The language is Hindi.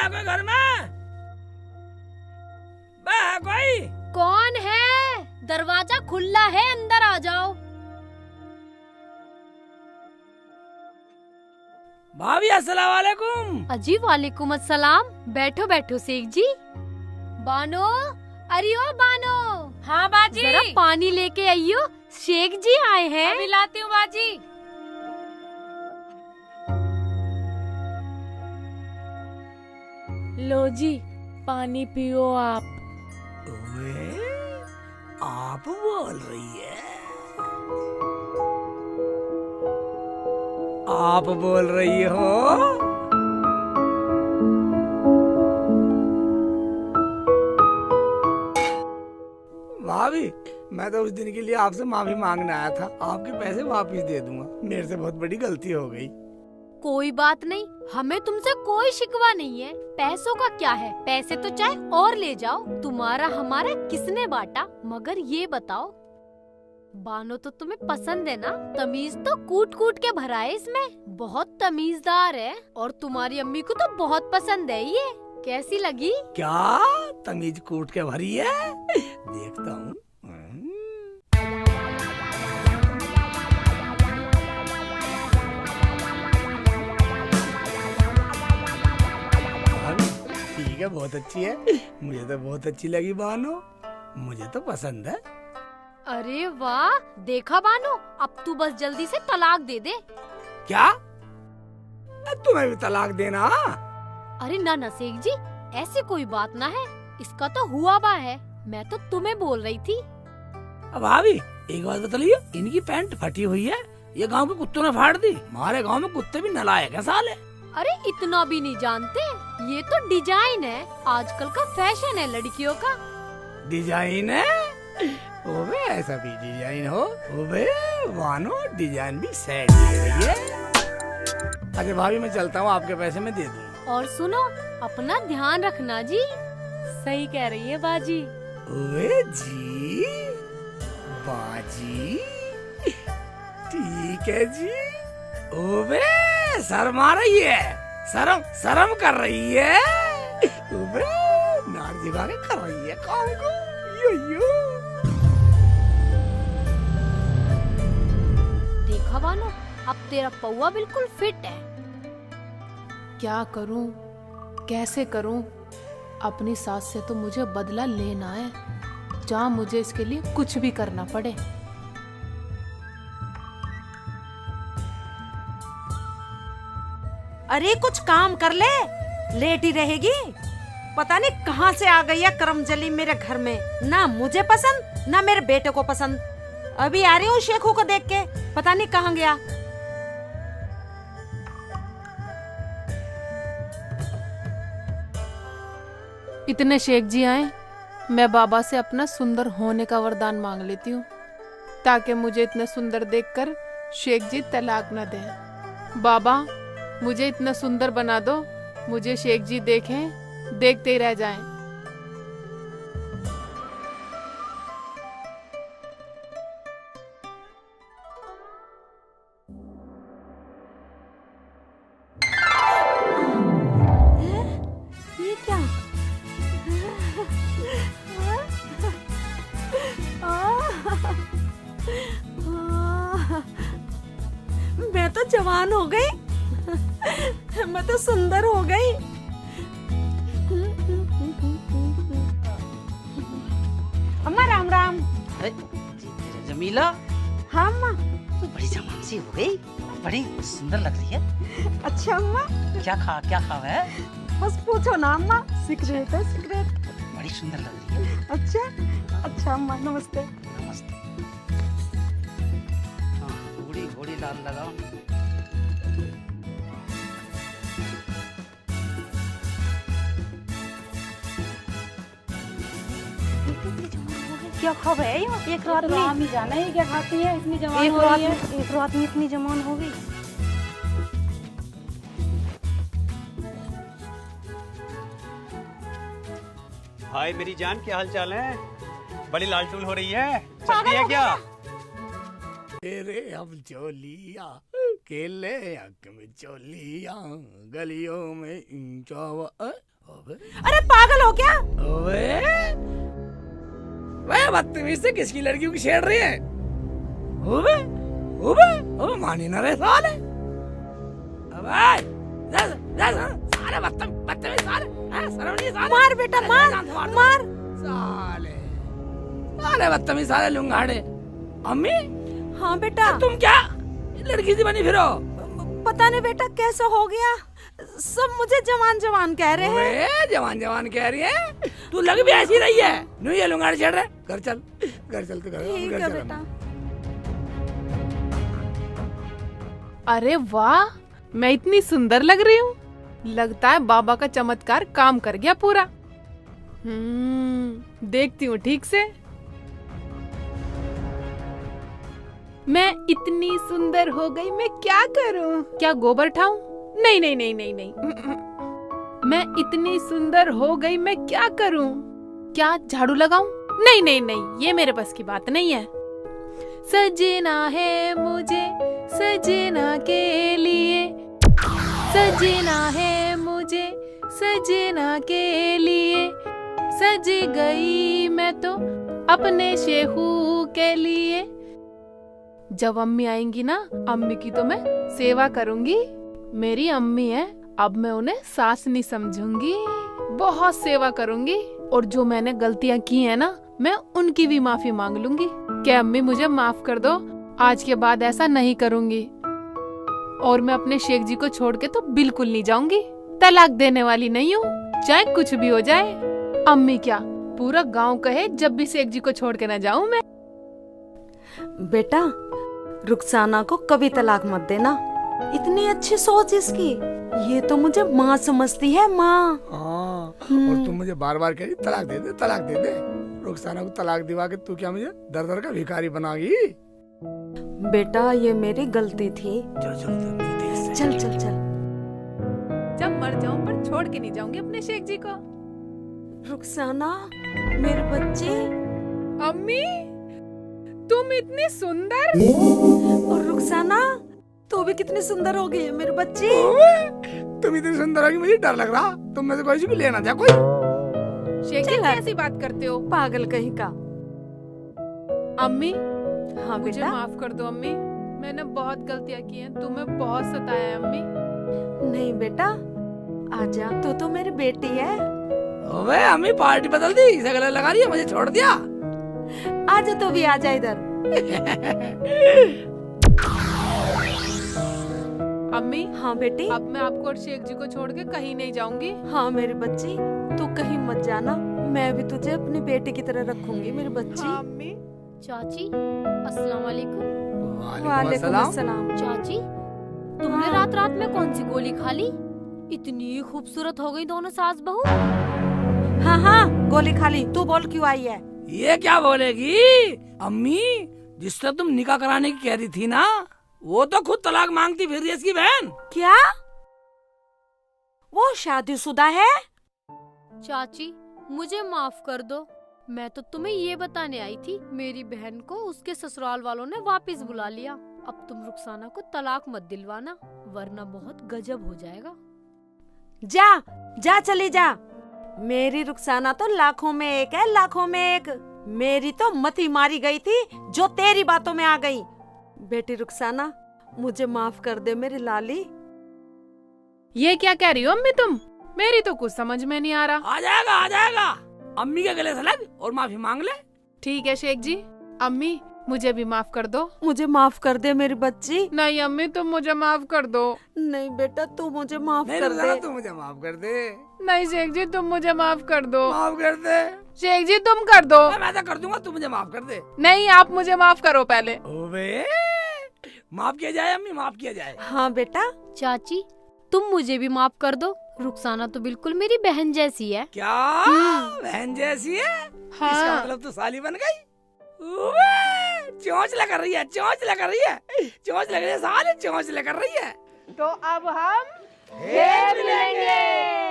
है कोई घर में? बे है कोई? कौन है? दरवाजा खुला है, अंदर आ जाओ। भाभी अस्सलाम वालेकुम। अजी वालेकुम अस्सलाम। बैठो बैठो शेख जी। बानो, अरे ओ बानो। हाँ बाजी। जरा पानी लेके आइयो, शेख जी आए हैं। अभी लाती हूँ बाजी। लो जी, पानी पियो आप। ओए, आप बोल रही है? आप बोल रही हो? भाभी, मैं तो उस दिन के लिए आपसे माफी मांगने आया था। आपके पैसे वापस दे दूंगा। मेरे से बहुत बड़ी गलती हो गई। कोई बात नहीं, हमें तुमसे कोई शिकवा नहीं है। पैसों का क्या है, पैसे तो चाहे और ले जाओ। तुम्हारा हमारा किसने बांटा? मगर ये बताओ, बानो तो तुम्हें पसंद है ना? तमीज तो कूट कूट के भरा है इसमें। बहुत तमीजदार है और तुम्हारी अम्मी को तो बहुत पसंद है ये। कैसी लगी? क्या तमीज कूट के भरी है? देखता हूँ। ठीक है, बहुत अच्छी है। मुझे तो बहुत अच्छी लगी बानो, मुझे तो पसंद है। अरे वाह, देखा बानो, अब तू बस जल्दी से तलाक दे दे। क्या? तुम्हें भी तलाक देना? अरे ना ना शेख जी, ऐसी कोई बात ना है। इसका तो हुआ बा है। मैं तो तुम्हें बोल रही थी। अब भाभी एक बात बताइए, इनकी पैंट फटी हुई है, ये गांव के कुत्तों ने फाड़ दी। हमारे गांव में कुत्ते भी नालायक है साले। अरे इतना भी नहीं जानते, ये तो डिजाइन है। आजकल का फैशन है लड़कियों का। डिजाइन है? ओबे ऐसा भी डिजाइन हो? ओबे वानो, डिजाइन भी सेट दे रही है। अच्छा भाभी, मैं चलता हूँ, आपके पैसे मैं दे दूंगा। और सुनो, अपना ध्यान रखना जी। सही कह रही है बाजी। ओए जी, बाजी, ठीक है जी। ओबे शर्मा रही है, शर्म शर्म कर रही है। ओबे नाक झुका के कर रही है काम को। यो देखा बानो, अब तेरा पौवा बिल्कुल फिट है। क्या करूं, कैसे करूं? अपनी सास से तो मुझे बदला लेना है, चाहे मुझे इसके लिए कुछ भी करना पड़े। अरे कुछ काम कर ले, लेट ही रहेगी। पता नहीं कहाँ से आ गई है करमजली मेरे घर में। ना मुझे पसंद, ना मेरे बेटे को पसंद। अभी आ रही हूँ शेखू को देख के, पता नहीं कहाँ गया। इतने शेख जी आए, मैं बाबा से अपना सुंदर होने का वरदान मांग लेती हूँ, ताकि मुझे इतना सुंदर देखकर शेख जी तलाक न दें। बाबा, मुझे इतना सुंदर बना दो, मुझे शेख जी देखें, देखते ही रह जाएं। ये क्या? मैं तो जवान हो गई। मैं तो सुंदर हो गई। अम्मा राम राम। जमीला, हाँ अम्मा। तू बड़ी जवान सी हो गई, बड़ी सुंदर लग रही है। अच्छा अम्मा। क्या खावा है? बस पूछो ना अम्मा, सिगरेट है सिगरेट। बड़ी सुंदर लग रही है। अच्छा अम्मा, नमस्ते। नमस्ते। हाँ, घोड़ी घोड़ी लाल लगाओ। क्या खबर है? एक रात में ही जाना है क्या खाती है, इतनी जवान हो रही है। एक रात में इतनी जवान हो गई। हाय मेरी जान, क्या हाल चाल है? बड़ी लालटूल हो रही है, चलती है क्या? तेरे हम चोलिया खेले, हक में चोलिया, गलियों में चावा। ओबे अरे पागल हो क्या? ओबे वह बदतमीज से किसकी लड़कियों की छेड़ रही है? ओबे ओबे ओबे मानी ना रहे साले। अबे साले बदतमीज साले, शर्म नहीं साले। मार बेटा मार मार। साले साले बदतमीज साले लुंगाड़े। अम्मी हाँ बेटा। तुम क्या लड़की सी बनी फिरो? पता नहीं बेटा कैसा हो गया, सब मुझे जवान जवान कह रहे हैं। ओए जवान जवान कह रही है, तू लग भी ऐसी रही है। नहीं ये लुंगाड़े छेड़ रहे। घर चल तू घर ठीक घर है चल। बेटा। अरे वाह, मैं इतनी सुंदर लग रही हूँ। लगता है बाबा का चमत्कार काम कर गया पूरा। देखती हूँ ठीक से। मैं इतनी सुंदर हो गई, मैं क्या करूं? क्या गोबर ठाऊं? नहीं नहीं नहीं नहीं नहीं। मैं इतनी सुंदर हो गई, मैं क्या करूं? क्या झाड़ू लगाऊं? नहीं नहीं नहीं, ये मेरे बस की बात नहीं है। सजना है मुझे सजना के लिए, सजना है मुझे सजना के लिए, सज गई मैं तो अपने शेहू के लिए। जब अम्मी आएंगी ना, अम्मी की तो मैं सेवा करूंगी। मेरी अम्मी है, अब मैं उन्हें सास नहीं समझूंगी, बहुत सेवा करूंगी। और जो मैंने गलतियां की है ना, मैं उनकी भी माफी मांग लूंगी। क्या अम्मी मुझे माफ कर दो, आज के बाद ऐसा नहीं करूंगी। और मैं अपने शेख जी को छोड़ के तो बिल्कुल नहीं जाऊंगी। तलाक देने वाली नहीं हूँ, चाहे कुछ भी हो जाए। अम्मी क्या पूरा गांव कहे जब भी शेख जी को छोड़ के ना जाऊं मैं। बेटा रुखसाना को कभी तलाक मत देना, इतनी अच्छी सोच इसकी। ये तो मुझे माँ समझती है, माँ। हाँ, और तुम मुझे बार बार कह रही तलाक दे दे तलाक दे दे। रुखसाना को तलाक दिवा के तू क्या मुझे दर दर का भिखारी बनागी? बेटा ये मेरी गलती थी। चल चल चल चल। जब मर जाऊं पर छोड़ के नहीं जाऊंगी अपने शेख जी को। रुखसाना मेरे बच्चे। अम्मी तुम इतनी सुंदर। और रुखसाना तू भी कितनी सुंदर हो गई है मेरे बच्चे। तुम इतनी सुंदर होगी, मुझे डर लग रहा। तुम में से कोई भी लेना चाहे कोई। शेख जी कैसी बात करते हो? पागल कहीं का। अम्मी हाँ मुझे बेटा। माफ कर दो अम्मी, मैंने बहुत गलतियां की हैं, तुम्हें बहुत सताया है अम्मी। नहीं बेटा आजा, तू तो मेरी बेटी है। ओबे अम्मी पार्टी बदल दी, इसे गले लगा रही है, मुझे छोड़ दिया। आजा तू भी आजा इधर। अम्मी हाँ बेटी। अब मैं आपको और शेख जी को छोड़ के कहीं नहीं जाऊंगी। हाँ मेरी बच्ची, तू कहीं मत जाना, मैं भी तुझे अपनी बेटी की तरह रखूंगी मेरी बच्ची। हाँ अम्मी। चाची अस्सलाम वालेकुम। वालेकुम अस्सलाम। चाची तुमने रात रात में कौन सी गोली खा ली? इतनी खूबसूरत हो गई दोनों सास बहू। हाँ हाँ गोली खा ली। तू बोल क्यों आई है? ये क्या बोलेगी अम्मी? जिससे तुम निकाह कराने की कह रही थी ना, वो तो खुद तलाक मांगती फिर रही है इसकी बहन। क्या वो शादीशुदा है? चाची मुझे माफ कर दो, मैं तो तुम्हें ये बताने आई थी, मेरी बहन को उसके ससुराल वालों ने वापस बुला लिया। अब तुम रुखसाना को तलाक मत दिलवाना, वरना बहुत गजब हो जाएगा। जा जा चली जा। मेरी रुखसाना तो लाखों में एक है, लाखों में एक। मेरी तो मती मारी गई थी जो तेरी बातों में आ गई। बेटी रुखसाना मुझे माफ कर दे मेरी लाली। ये क्या कह रही हो अम्मी तुम? मेरी तो कुछ समझ में नहीं आ रहा। आ जाएगा आ जाएगा। अम्मी के गले से लग और माफी मांग ले। ठीक है शेख जी, अम्मी मुझे भी माफ कर दो। मुझे माफ कर दे मेरी बच्ची। नहीं अम्मी तुम मुझे माफ कर दो। नहीं बेटा तू मुझे माफ नहीं कर रुखसाना, दे। तू मुझे माफ कर दे। नहीं शेख जी तुम मुझे माफ कर दो। माफ कर दे। शेख जी तुम कर दो। मैं तो कर दूंगा, तू मुझे माफ कर दे। नहीं आप मुझे माफ करो पहले। ओबे माफ किया जाए अम्मी, माफ किया जाए। हाँ बेटा। चाची तुम मुझे भी माफ कर दो, रुखसाना तो बिल्कुल मेरी बहन जैसी है। क्या बहन जैसी है? हाँ। इसका मतलब तू साली बन गई। ओबे चोंच लग रही है, चोंच लग रही है, चोंच लग रही है साली, चोंच लग रही है। तो अब हम फिर मिलेंगे।